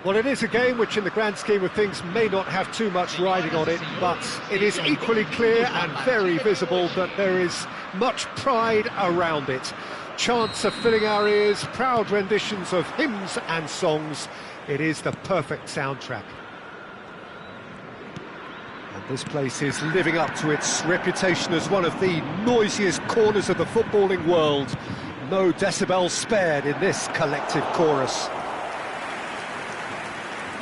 Well, it is a game which in the grand scheme of things may not have too much riding on it, but it is equally clear and very visible that there is much pride around it. Chants are filling our ears, proud renditions of hymns and songs. It is the perfect soundtrack. And this place is living up to its reputation as one of the noisiest corners of the footballing world. No decibels spared in this collective chorus.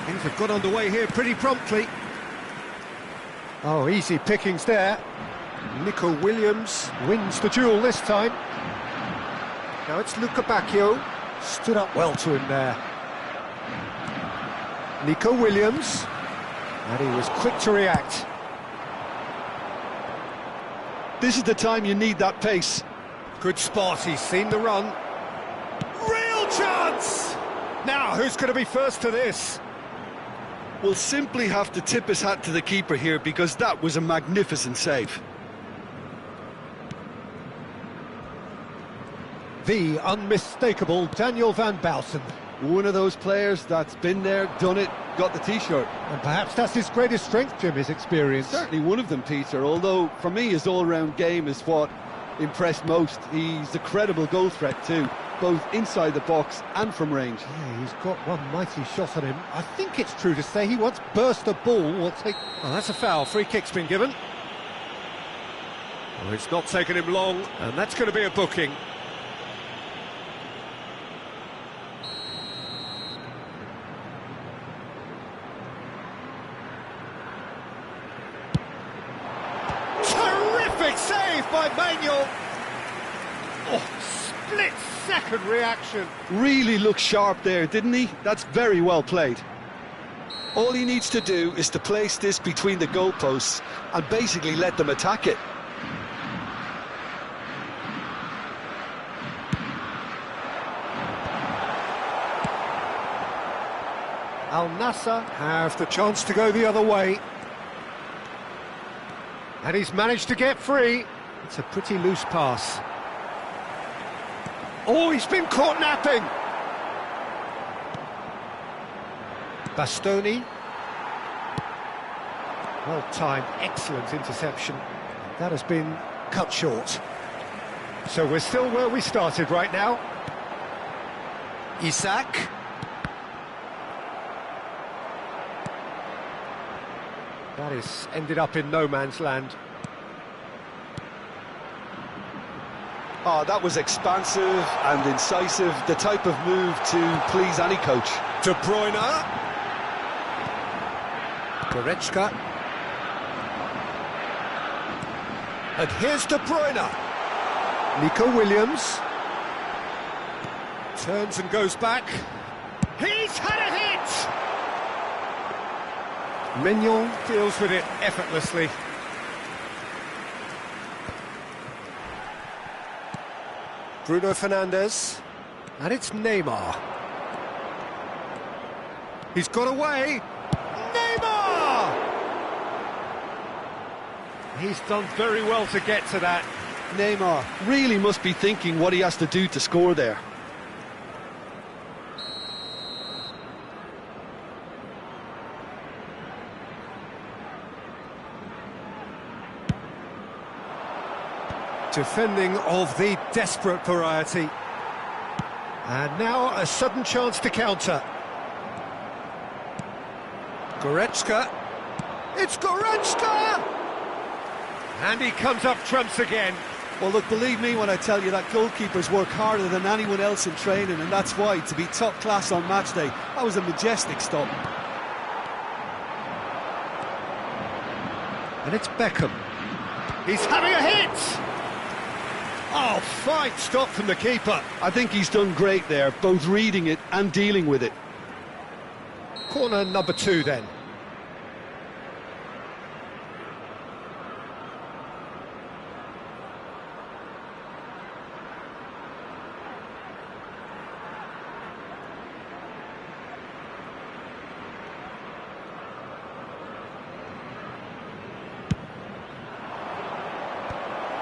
Things have got underway here pretty promptly. Oh, easy pickings there. Nico Williams wins the duel this time. Now it's Luca Bacchio. Stood up well to him there. Nico Williams. And he was quick to react. This is the time you need that pace. Good spot, he's seen the run. Real chance! Now, who's going to be first to this? Will simply have to tip his hat to the keeper here because that was a magnificent save. The unmistakable Daniel van Baalsen. One of those players that's been there, done it, got the t-shirt. And perhaps that's his greatest strength, Jim, his experience. Certainly one of them, Peter, although for me his all-round game is what impressed most. He's a credible goal threat too, both inside the box and from range. Yeah, he's got one mighty shot on him. I think it's true to say he once burst a ball or take... Oh, that's a foul. Free kick's been given. Oh, it's not taken him long, and that's going to be a booking. Terrific save by Manuel. Oh, split-second reaction. Really looked sharp there, didn't he? That's very well played. All he needs to do is to place this between the goalposts and basically let them attack it. Al Nassr have the chance to go the other way. And he's managed to get free. It's a pretty loose pass. Oh, he's been caught napping. Bastoni. Well timed, excellent interception. That has been cut short. So we're still where we started right now. Isak. That is ended up in no man's land. Oh, that was expansive and incisive, the type of move to please any coach. De Bruyne. Goretzka. And here's De Bruyne. Nico Williams. Turns and goes back. He's had a hit! Mignon deals with it effortlessly. Bruno Fernandes. And it's Neymar. He's got away. Neymar! He's done very well to get to that. Neymar really must be thinking what he has to do to score there. Defending of the desperate variety. And now a sudden chance to counter. Goretzka. It's Goretzka! And he comes up trumps again. Well, look, believe me when I tell you that goalkeepers work harder than anyone else in training, and that's why, to be top class on match day, that was a majestic stop. And it's Beckham. He's having a hit! Oh, fine stop from the keeper. I think he's done great there, both reading it and dealing with it. Corner number 2 then.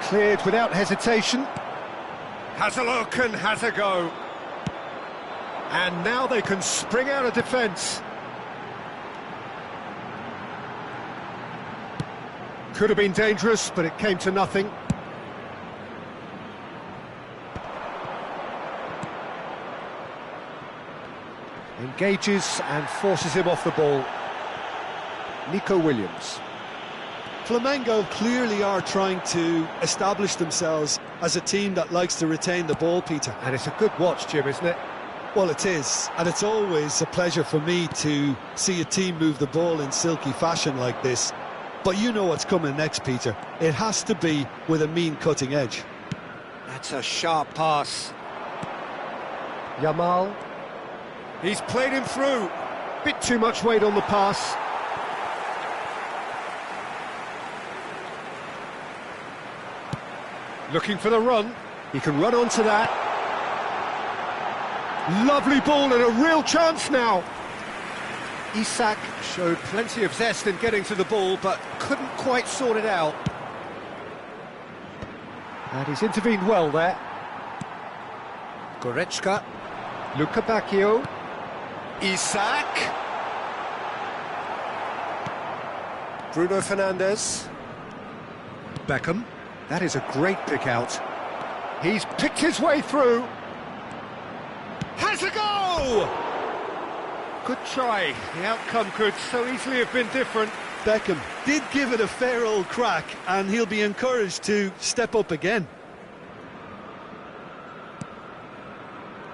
Cleared without hesitation. Has a look and has a go. And now they can spring out of defence. Could have been dangerous, but it came to nothing. Engages and forces him off the ball. Nico Williams. Flamengo clearly are trying to establish themselves as a team that likes to retain the ball, Peter. And it's a good watch, Jim, isn't it? Well, it is, and it's always a pleasure for me to see a team move the ball in silky fashion like this. But you know what's coming next, Peter. It has to be with a mean cutting edge. That's a sharp pass. Yamal. He's played him through. Bit too much weight on the pass. Looking for the run. He can run onto that. Lovely ball and a real chance now. Isak showed plenty of zest in getting to the ball, but couldn't quite sort it out. And he's intervened well there. Goretzka. Luka Bacchio. Isak. Bruno Fernandes. Beckham. That is a great pick out. He's picked his way through. Has a go! Good try. The outcome could so easily have been different. Beckham did give it a fair old crack, and he'll be encouraged to step up again.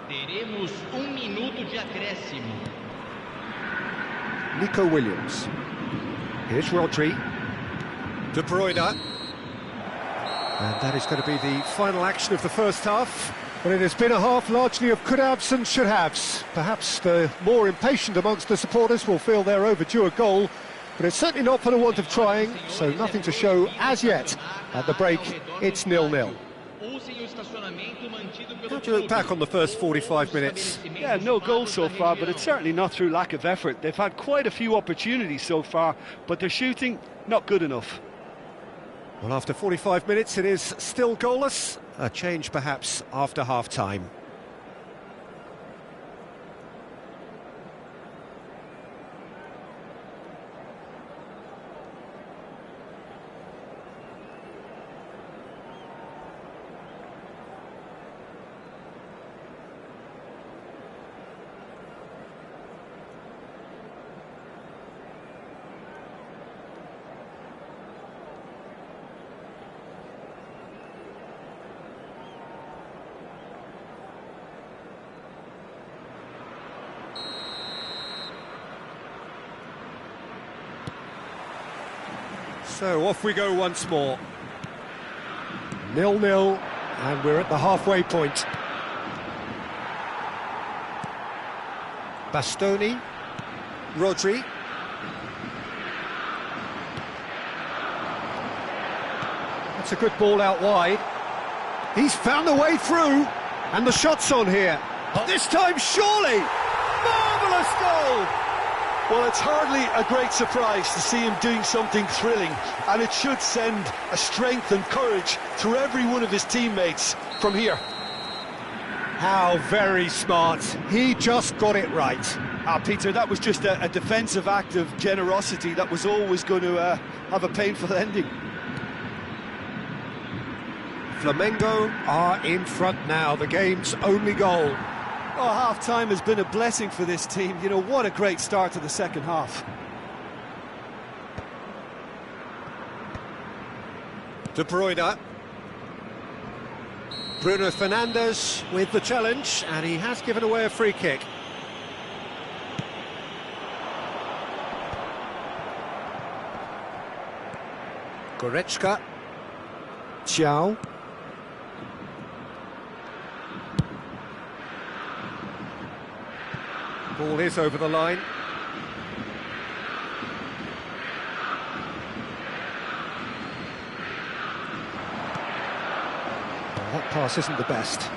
Teremos minuto de acréscimo. Nico Williams. Here's Rodri. De Bruyne. And that is going to be the final action of the first half. Well, it has been a half largely of could-haves and should-haves. Perhaps the more impatient amongst the supporters will feel they're overdue a goal, but it's certainly not for the want of trying, so nothing to show as yet. At the break, it's 0-0. How do you look back on the first 45 minutes? Yeah, no goals so far, but it's certainly not through lack of effort. They've had quite a few opportunities so far, but their shooting, not good enough. Well, after 45 minutes, it is still goalless. A change, perhaps, after half-time. So off we go once more. 0-0, and we're at the halfway point. Bastoni, Rodri. That's a good ball out wide. He's found a way through, and the shot's on here. This time, surely! Marvellous goal! Well, it's hardly a great surprise to see him doing something thrilling, and it should send a strength and courage through every one of his teammates from here. How very smart. He just got it right. Peter, that was just a defensive act of generosity that was always going to have a painful ending. Flamengo are in front now, the game's only goal. Oh, half-time has been a blessing for this team. You know, what a great start to the second half. De Bruyne. Bruno Fernandes with the challenge, and he has given away a free kick. Goretzka. Thiaw. Ball is over the line. Well, that pass isn't the best.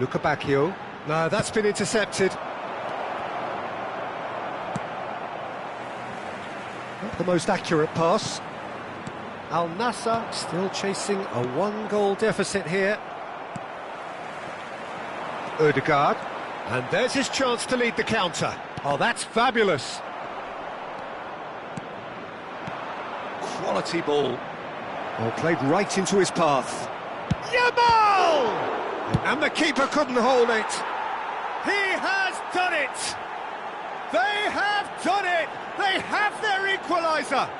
Luka Bacchio. No, that's been intercepted. Not the most accurate pass. Al Nassr still chasing a one-goal deficit here. Ødegaard, and there's his chance to lead the counter. Oh, that's fabulous. Quality ball. Oh, played right into his path. Yamal! And the keeper couldn't hold it. He has done it! They have done it! They have their equaliser!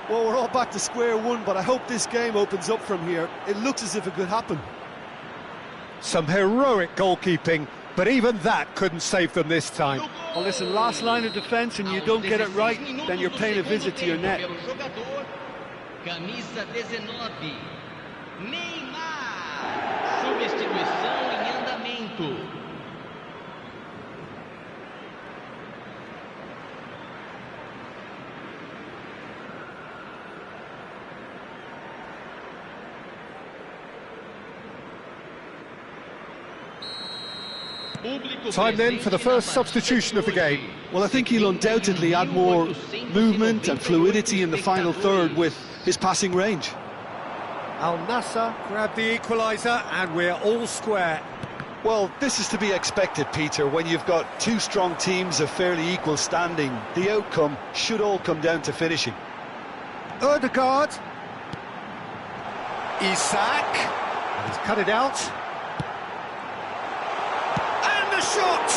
Well, we're all back to square one, but I hope this game opens up from here. It looks as if it could happen. Some heroic goalkeeping, but even that couldn't save them this time. Well, listen, last line of defence and you don't get it right, then you're paying a visit to your net. Camisa 19, Neymar. Substituição em andamento. Time then for the first substitution of the game. Well, I think he'll undoubtedly add more movement and fluidity in the final third with his passing range. Al Nassr grabbed the equaliser and we're all square. Well, this is to be expected, Peter. When you've got two strong teams of fairly equal standing, the outcome should all come down to finishing. Ødegaard. Isak. He's cut it out. And the shot!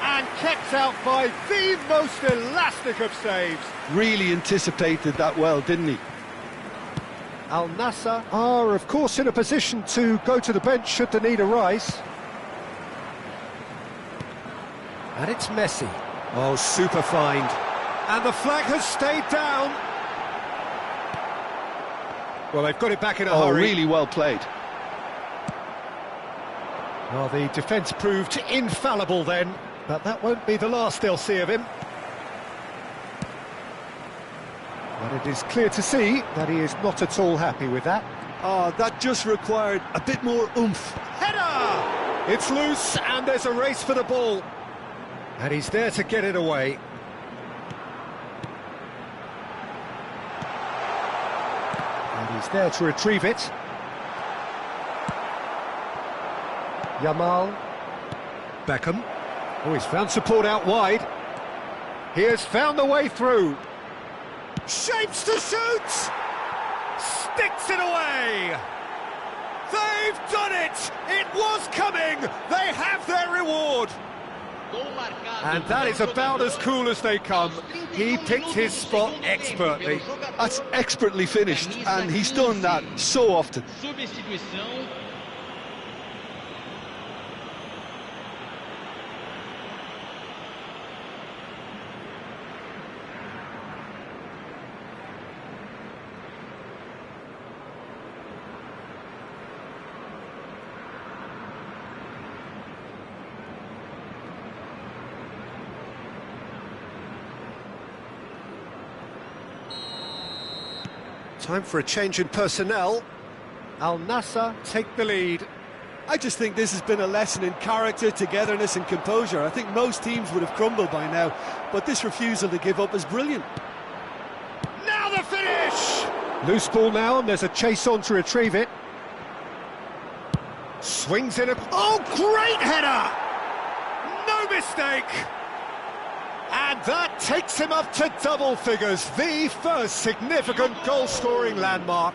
And kept out by the most elastic of saves. Really anticipated that well, didn't he? Al Nassr are, of course, in a position to go to the bench should the need arise. And it's Messi. Oh, super find. And the flag has stayed down. Well, they've got it back in a hurry. Really well played. Well, the defence proved infallible then, but that won't be the last they'll see of him. But it is clear to see that he is not at all happy with that. Oh, that just required a bit more oomph. Header! It's loose and there's a race for the ball. And he's there to get it away. And he's there to retrieve it. Yamal. Beckham. Oh, he's found support out wide. He has found the way through. Shapes to shoot! Sticks it away! They've done it! It was coming! They have their reward! And that is about as cool as they come. He picked his spot expertly. That's expertly finished, and he's done that so often. Substituição. Time for a change in personnel. Al Nassr take the lead. I just think this has been a lesson in character, togetherness and composure. I think most teams would have crumbled by now, but this refusal to give up is brilliant. Now the finish! Loose ball now, and there's a chase on to retrieve it. Swings in a... Oh, great header! No mistake! And that takes him up to double figures, the first significant goal-scoring landmark.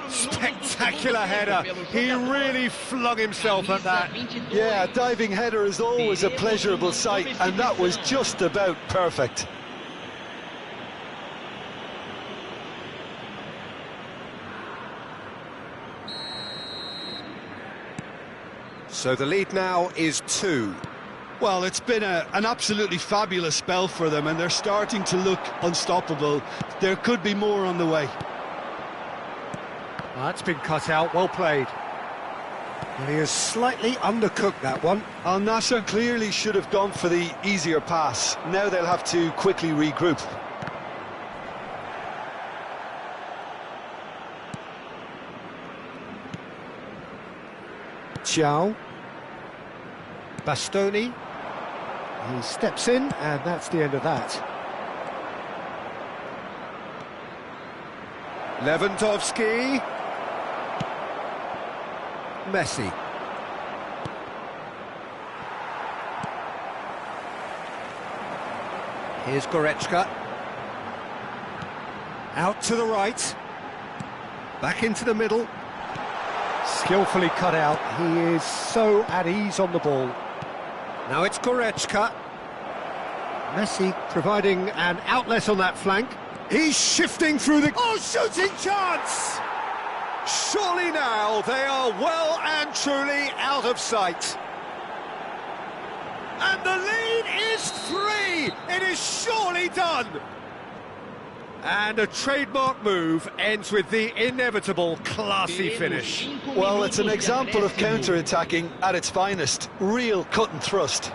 Spectacular header. He really flung himself at that. Yeah, a diving header is always a pleasurable sight, and that was just about perfect. So the lead now is 2. Well, it's been an absolutely fabulous spell for them, and they're starting to look unstoppable. There could be more on the way. That's been cut out, well played. And he has slightly undercooked that one. Al Nassr clearly should have gone for the easier pass. Now they'll have to quickly regroup. Ciao. Bastoni. He steps in, and that's the end of that. Lewandowski. Messi. Here's Goretzka. Out to the right. Back into the middle. Skillfully cut out. He is so at ease on the ball. Now it's Goretzka. Messi providing an outlet on that flank. He's shifting through the... Oh, shooting chance! Surely now they are well and truly out of sight. And the lead is 3! It is surely done! And a trademark move ends with the inevitable classy finish. Well, it's an example of counter-attacking at its finest. Real cut and thrust.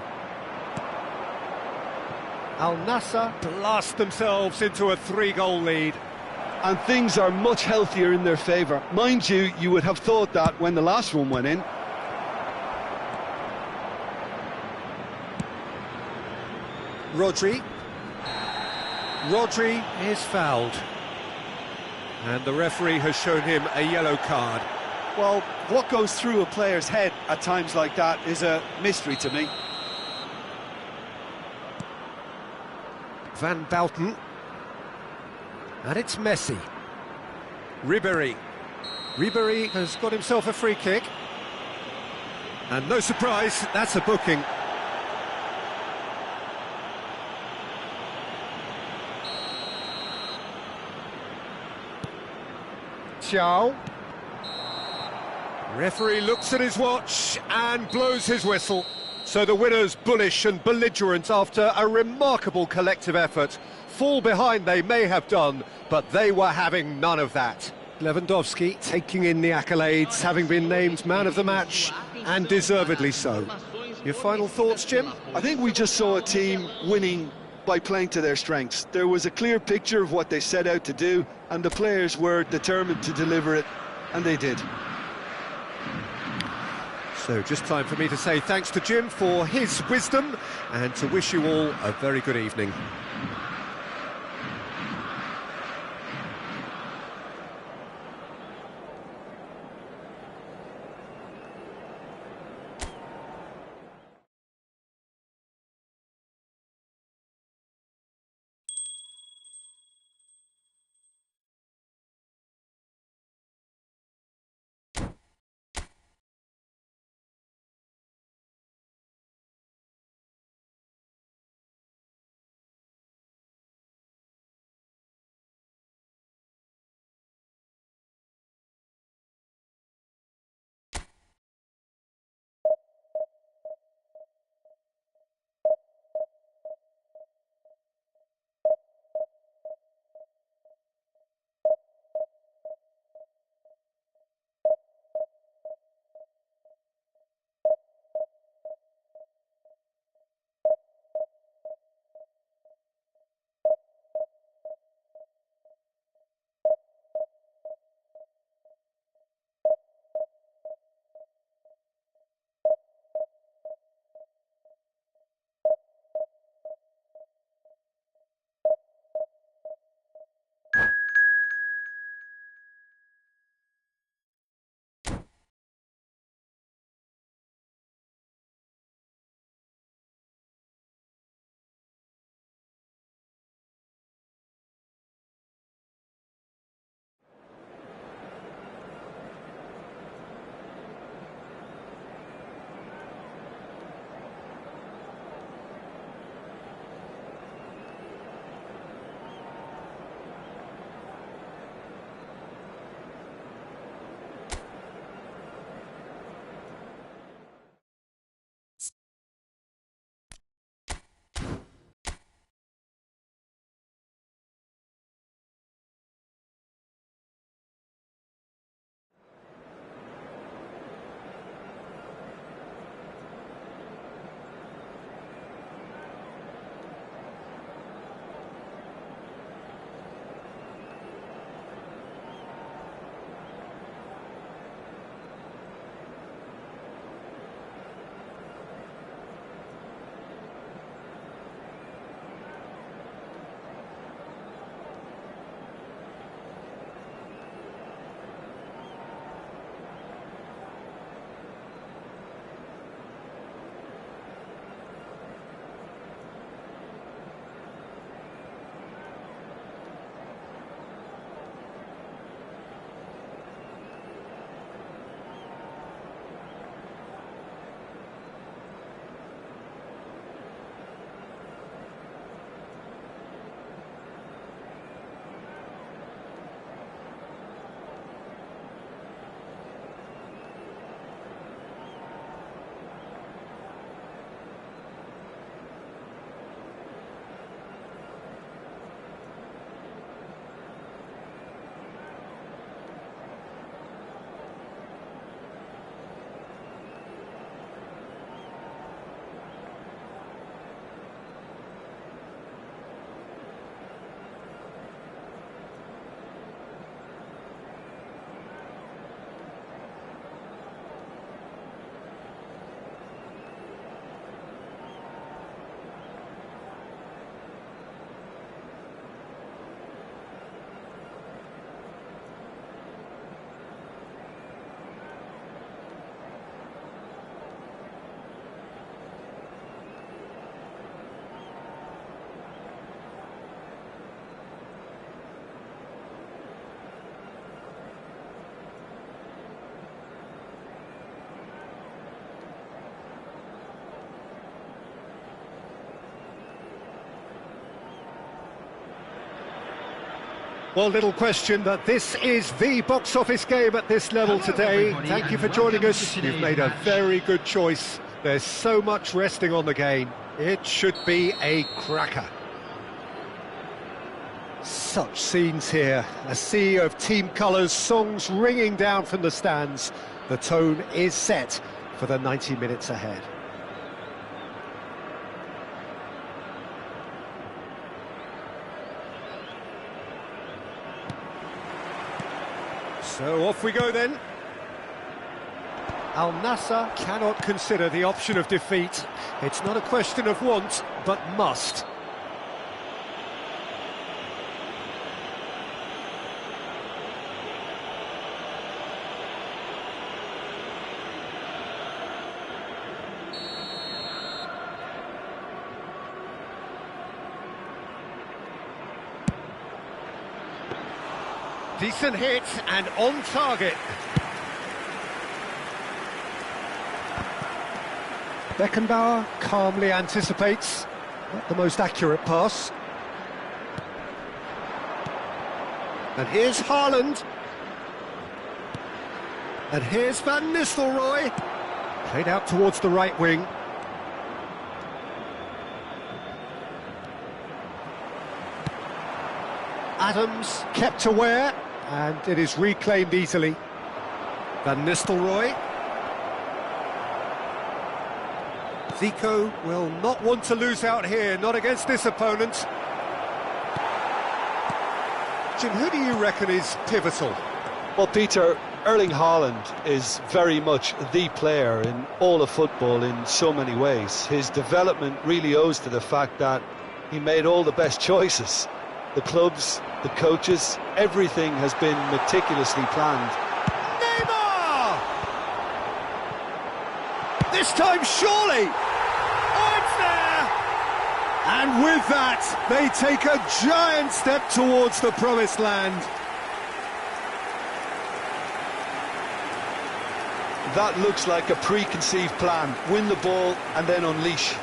Al Nassr blast themselves into a 3-goal lead. And things are much healthier in their favour. Mind you, you would have thought that when the last one went in. Rodri is fouled. And the referee has shown him a yellow card. Well, what goes through a player's head at times like that is a mystery to me. Van Bouten. And it's Messi. Ribéry has got himself a free kick. And no surprise, that's a booking. Thiaw. Referee looks at his watch and blows his whistle. So the winners, bullish and belligerent after a remarkable collective effort. Fall behind they may have done, but they were having none of that. Lewandowski taking in the accolades, having been named man of the match, and deservedly so. Your final thoughts, Jim? I think we just saw a team winning by playing to their strengths. There was a clear picture of what they set out to do, and the players were determined to deliver it, and they did. So just time for me to say thanks to Jim for his wisdom and to wish you all a very good evening. Well, little question that this is the box office game at this level today. Thank you for joining us. You've made a very good choice. There's so much resting on the game. It should be a cracker. Such scenes here. A sea of team colours, songs ringing down from the stands. The tone is set for the 90 minutes ahead. So off we go then. Al Nassr cannot consider the option of defeat. It's not a question of want, but must. Decent hit and on target. Beckenbauer calmly anticipates. Not the most accurate pass. And here's Haaland. And here's Van Nistelrooy. Played out towards the right wing. Adams kept aware, and it is reclaimed easily. Van Nistelrooy. Zico will not want to lose out here, not against this opponent. Jim, who do you reckon is pivotal? Well, Peter, Erling Haaland is very much the player in all of football in so many ways. His development really owes to the fact that he made all the best choices. The clubs, the coaches, everything has been meticulously planned. Neymar! This time, surely! Oh, it's there! And with that, they take a giant step towards the promised land. That looks like a preconceived plan. Win the ball and then unleash.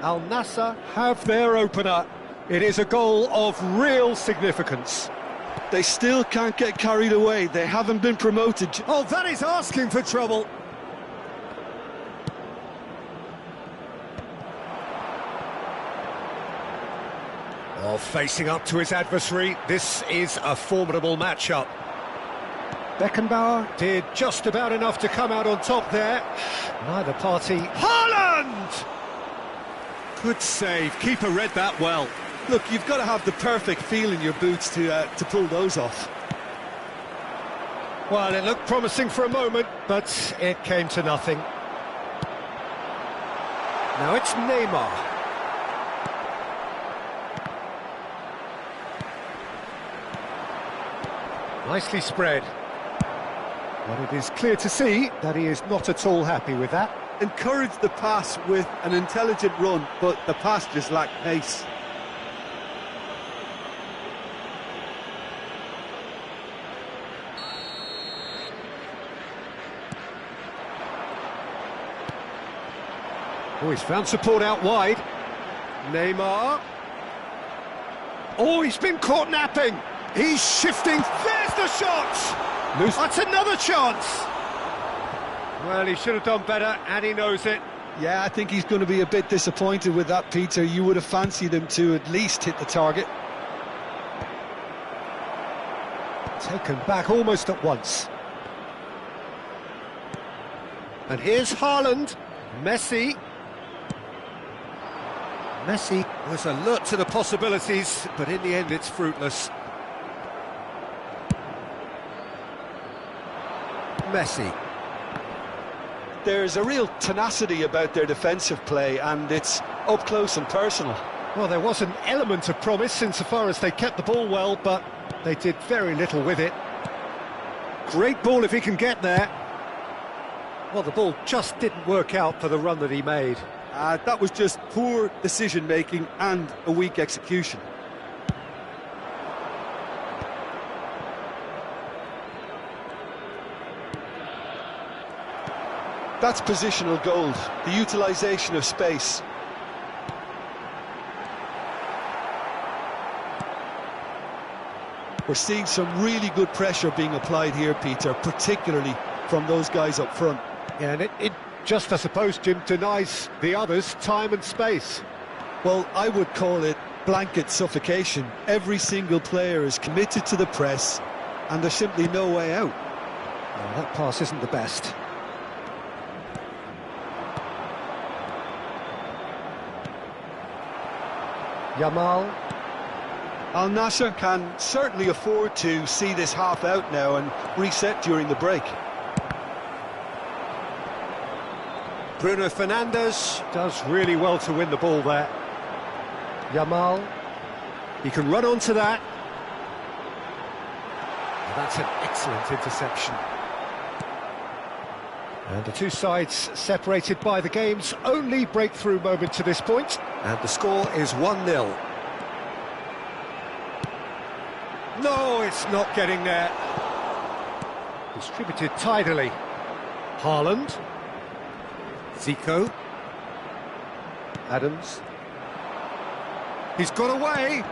Al Nassr have their opener. It is a goal of real significance. They still can't get carried away. They haven't been promoted. Oh, that is asking for trouble. Oh, facing up to his adversary, this is a formidable matchup. Beckenbauer did just about enough to come out on top there. Neither party... Haaland! Good save. Keeper read that well. Look, you've got to have the perfect feel in your boots to pull those off. Well, it looked promising for a moment, but it came to nothing. Now it's Neymar. Nicely spread. But it is clear to see that he is not at all happy with that. Encouraged the pass with an intelligent run, but the pass just lacked pace. Oh, he's found support out wide. Neymar. Oh, he's been caught napping. He's shifting. There's the shot! Loose. That's another chance. Well, he should have done better, and he knows it. Yeah, I think he's going to be a bit disappointed with that, Peter. You would have fancied him to at least hit the target. Taken back almost at once. And here's Haaland. Messi. Messi was alert to the possibilities, but in the end it's fruitless. Messi. There's a real tenacity about their defensive play, and it's up close and personal. Well, there was an element of promise insofar as they kept the ball well, but they did very little with it. Great ball if he can get there. Well, the ball just didn't work out for the run that he made. That was just poor decision-making and a weak execution. That's positional gold, the utilisation of space. We're seeing some really good pressure being applied here, Peter, particularly from those guys up front. Yeah, and it just, I suppose, Jim, denies the others time and space. Well, I would call it blanket suffocation. Every single player is committed to the press, and there's simply no way out. Well, that pass isn't the best. Yamal. Al Nassr can certainly afford to see this half out now and reset during the break. Bruno Fernandes does really well to win the ball there. Yamal, he can run onto that. That's an excellent interception. And the two sides separated by the game's only breakthrough moment to this point. And the score is 1-0. No, it's not getting there. Distributed tidily. Haaland. Zico. Adams. He's got away.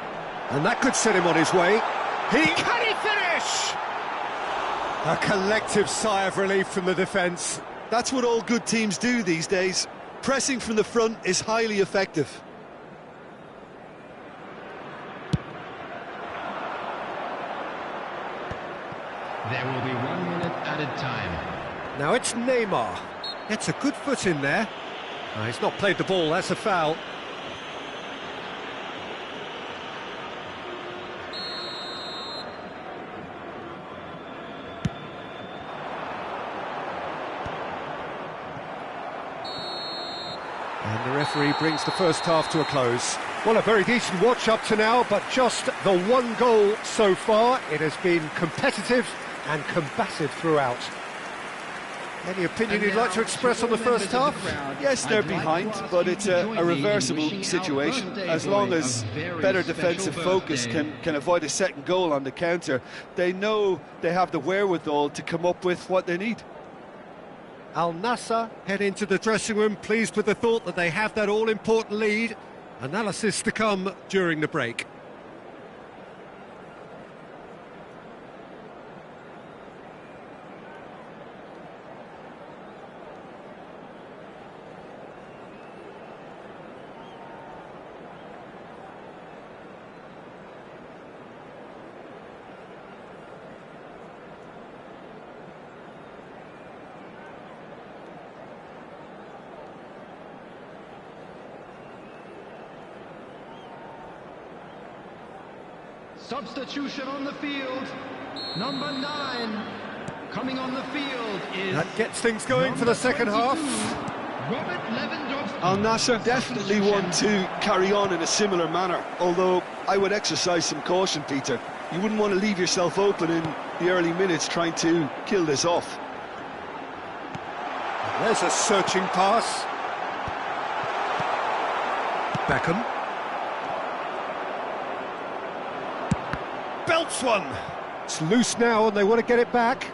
And that could set him on his way. Can he finish? A collective sigh of relief from the defence. That's what all good teams do these days. Pressing from the front is highly effective. There will be 1 minute added time. Now it's Neymar. Gets a good foot in there. He's not played the ball, that's a foul. And the referee brings the first half to a close. Well, a very decent watch up to now, but just the one goal so far. It has been competitive and combative throughout. Any opinion you'd like to express on the first half? Yes, they're behind, but it's a reversible situation. As long as better defensive focus can avoid a second goal on the counter, they know they have the wherewithal to come up with what they need. Al Nassr head into the dressing room, pleased with the thought that they have that all-important lead. Analysis to come during the break. Substitution on the field. Number 9 coming on the field is... That gets things going for the second half. Robert Lewandowski. Al Nassr definitely want to carry on in a similar manner, although I would exercise some caution, Peter. You wouldn't want to leave yourself open in the early minutes trying to kill this off. There's a searching pass. Beckham. Belts one. It's loose now and they want to get it back.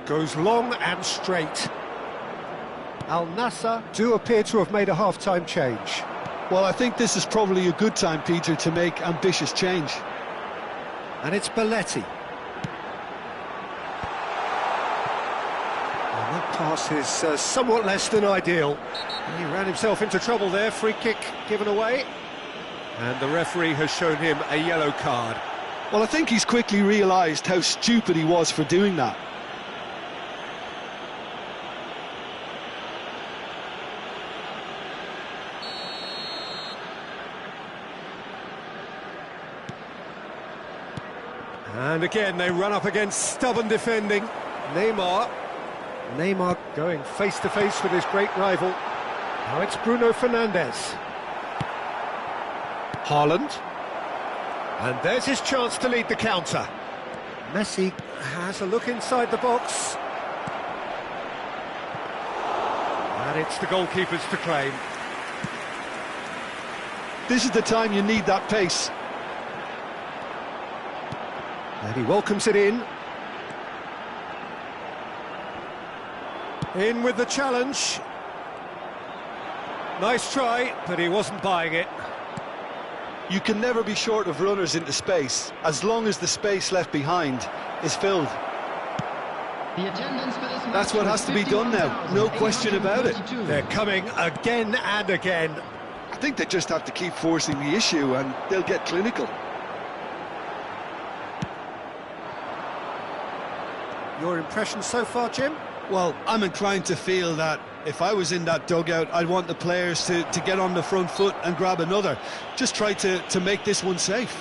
Goes long and straight. Al Nassr do appear to have made a half-time change. Well, I think this is probably a good time, Peter, to make ambitious change. And it's Belletti. And that pass is somewhat less than ideal. He ran himself into trouble there, free kick given away. And the referee has shown him a yellow card. Well, I think he's quickly realised how stupid he was for doing that. And again, they run up against stubborn defending. Neymar going face-to-face with his great rival. Now it's Bruno Fernandes. Haaland. And there's his chance to lead the counter. Messi has a look inside the box. And it's the goalkeepers to claim. This is the time you need that pace. And he welcomes it in. In with the challenge. Nice try, but he wasn't buying it. You can never be short of runners into space, as long as the space left behind is filled. The attendance for this match. That's what has to be done now, no question about it. They're coming again and again. I think they just have to keep forcing the issue and they'll get clinical. Your impression so far, Jim? Well, I'm inclined to feel that if I was in that dugout, I'd want the players to get on the front foot and grab another. Just try to make this one safe.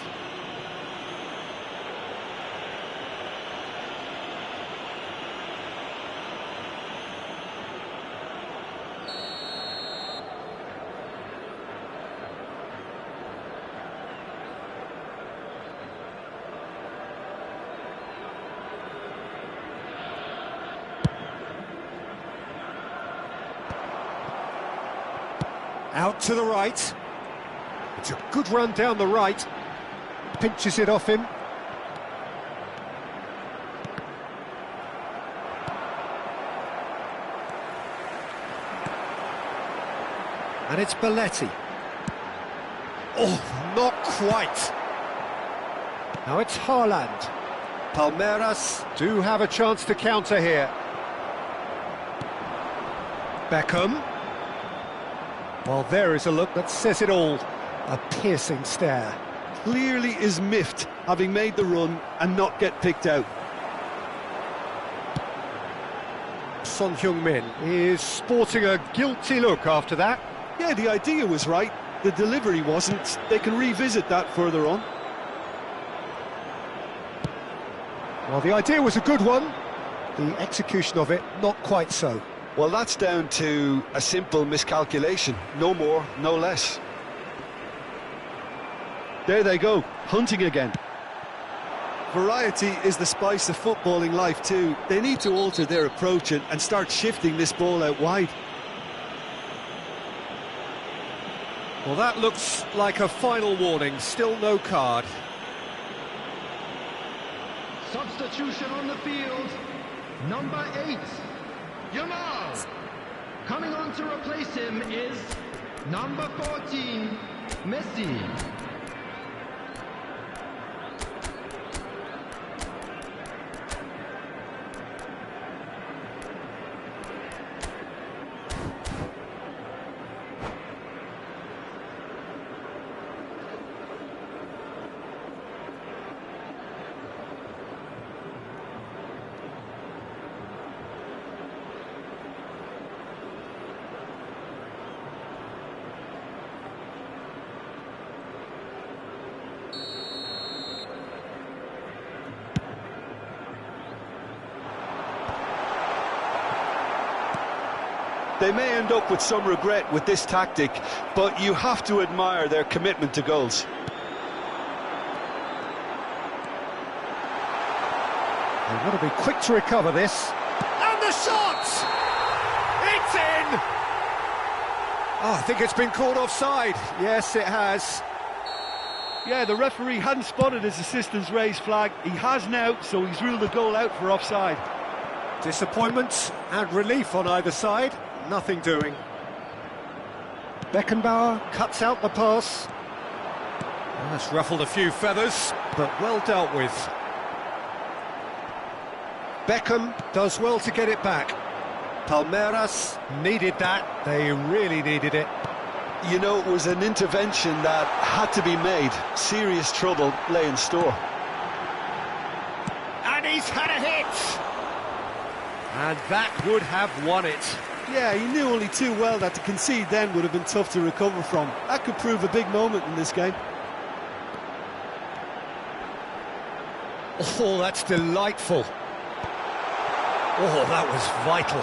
Out to the right. It's a good run down the right. Pinches it off him. And it's Belletti. Oh, not quite. Now it's Haaland. Palmeiras do have a chance to counter here. Beckham. Well, there is a look that says it all. A piercing stare. Clearly is miffed, having made the run and not get picked out. Son Heung-min is sporting a guilty look after that. Yeah, the idea was right, the delivery wasn't. They can revisit that further on. Well, the idea was a good one. The execution of it, not quite so. Well, that's down to a simple miscalculation. No more, no less. There they go, hunting again. Variety is the spice of footballing life too. They need to alter their approach and start shifting this ball out wide. Well, that looks like a final warning. Still no card. Substitution on the field. Number 8. Yamal. Coming on to replace him is number 14, Messi. They may end up with some regret with this tactic, but you have to admire their commitment to goals. They've got to be quick to recover this. And the shot! It's in! Oh, I think it's been called offside. Yes, it has. Yeah, the referee hadn't spotted his assistant's raised flag. He has now, so he's ruled the goal out for offside. Disappointment and relief on either side. Nothing doing. Beckenbauer cuts out the pass. Well, that's ruffled a few feathers, but well dealt with. Beckham does well to get it back. Palmeiras needed that. They really needed it. You know, it was an intervention that had to be made. Serious trouble lay in store. And he's had a hit! And that would have won it. Yeah, he knew only too well that to concede then would have been tough to recover from. That could prove a big moment in this game. Oh, that's delightful. Oh, that was vital.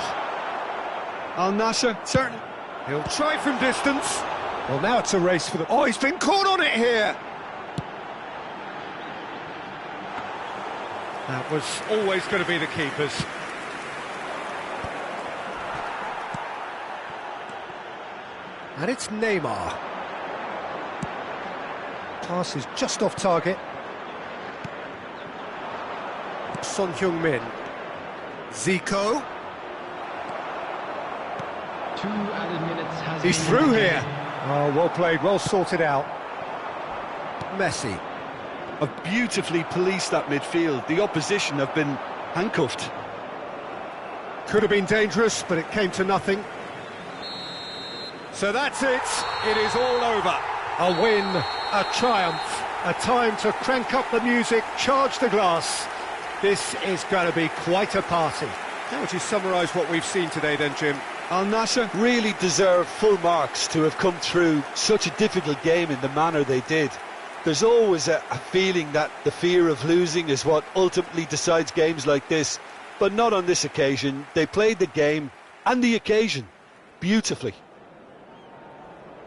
Al Nasser, certainly. He'll try from distance. Well, now it's a race for the... Oh, he's been caught on it here! That was always going to be the keeper's. And it's Neymar. Pass is just off target. Son Heung-min. Zico. 2 added minutes has He's been through indicated. here. Oh, well played, well sorted out. Messi. Have beautifully policed that midfield. The opposition have been handcuffed. Could have been dangerous, but it came to nothing. So that's it. It is all over. A win, a triumph, a time to crank up the music, charge the glass. This is going to be quite a party. How would you summarise what we've seen today then, Jim? Al Nassr really deserve full marks to have come through such a difficult game in the manner they did. There's always a feeling that the fear of losing is what ultimately decides games like this, but not on this occasion. They played the game and the occasion beautifully.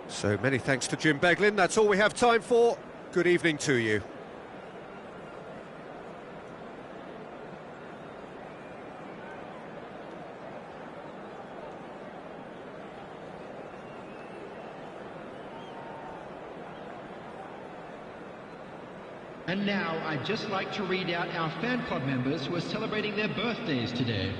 So many thanks to Jim Beglin. That's all we have time for. Good evening to you. And now, I'd just like to read out our fan club members who are celebrating their birthdays today.